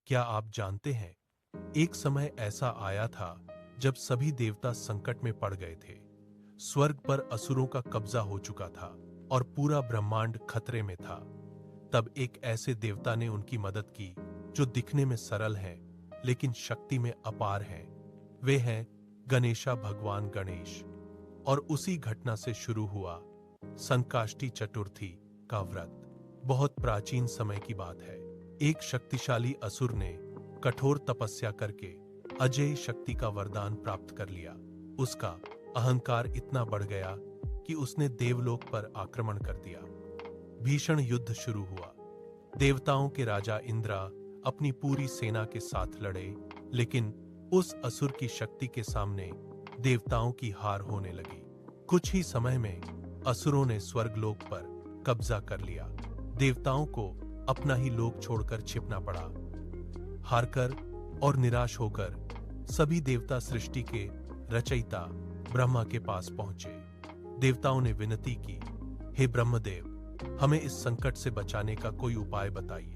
क्या आप जानते हैं, एक समय ऐसा आया था जब सभी देवता संकट में पड़ गए थे। स्वर्ग पर असुरों का कब्जा हो चुका था और पूरा ब्रह्मांड खतरे में था। तब एक ऐसे देवता ने उनकी मदद की जो दिखने में सरल हैं लेकिन शक्ति में अपार हैं। वे हैं गणेशा, भगवान गणेश। और उसी घटना से शुरू हुआ संकाष्टी चतुर्थी का व्रत। बहुत प्राचीन समय की बात है। एक शक्तिशाली असुर ने कठोर तपस्या करके अजेय शक्ति का वरदान प्राप्त कर लिया। उसका अहंकार इतना बढ़ गया कि उसने देवलोक पर आक्रमण कर दिया। भीषण युद्ध शुरू हुआ। देवताओं के राजा इंद्रा अपनी पूरी सेना के साथ लड़े, लेकिन उस असुर की शक्ति के सामने देवताओं की हार होने लगी। कुछ ही समय में असुरों ने स्वर्गलोक पर कब्जा कर लिया। देवताओं को अपना ही लोक छोड़कर छिपना पड़ा। हारकर और निराश होकर सभी देवता सृष्टि के रचयिता ब्रह्मा के पास पहुंचे। देवताओं ने विनती की, हे ब्रह्मदेव, हमें इस संकट से बचाने का कोई उपाय बताइए।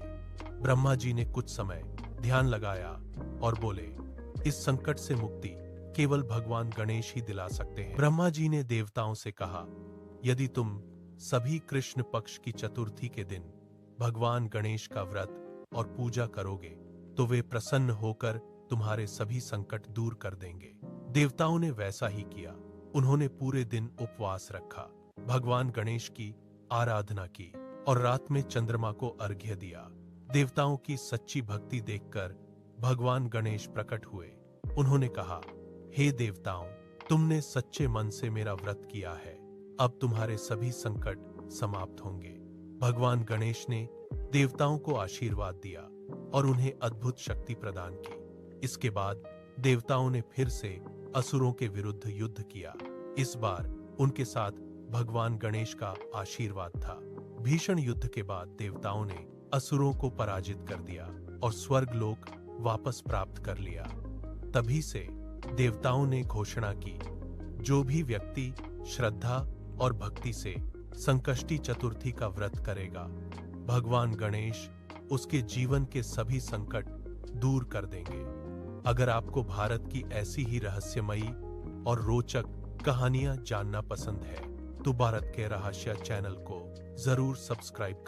ब्रह्मा जी ने कुछ समय ध्यान लगाया और बोले, इस संकट से मुक्ति केवल भगवान गणेश ही दिला सकते हैं। ब्रह्मा जी ने देवताओं से कहा, यदि तुम सभी कृष्ण पक्ष की चतुर्थी के दिन भगवान गणेश का व्रत और पूजा करोगे तो वे प्रसन्न होकर तुम्हारे सभी संकट दूर कर देंगे। देवताओं ने वैसा ही किया। उन्होंने पूरे दिन उपवास रखा, भगवान गणेश की आराधना की और रात में चंद्रमा को अर्घ्य दिया। देवताओं की सच्ची भक्ति देखकर भगवान गणेश प्रकट हुए। उन्होंने कहा, हे देवताओं, तुमने सच्चे मन से मेरा व्रत किया है। अब तुम्हारे सभी संकट समाप्त होंगे। भगवान गणेश ने देवताओं को आशीर्वाद दिया और उन्हें अद्भुत शक्ति प्रदान की। इसके बाद देवताओं ने फिर से असुरों के विरुद्ध युद्ध किया। इस बार उनके साथ भगवान गणेश का आशीर्वाद था। भीषण युद्ध के बाद देवताओं ने असुरों को पराजित कर दिया और स्वर्गलोक वापस प्राप्त कर लिया। तभी से देवताओं ने घोषणा की, जो भी व्यक्ति श्रद्धा और भक्ति से संकष्टी चतुर्थी का व्रत करेगा, भगवान गणेश उसके जीवन के सभी संकट दूर कर देंगे। अगर आपको भारत की ऐसी ही रहस्यमयी और रोचक कहानियां जानना पसंद है तो भारत के रहस्य चैनल को जरूर सब्सक्राइब करें।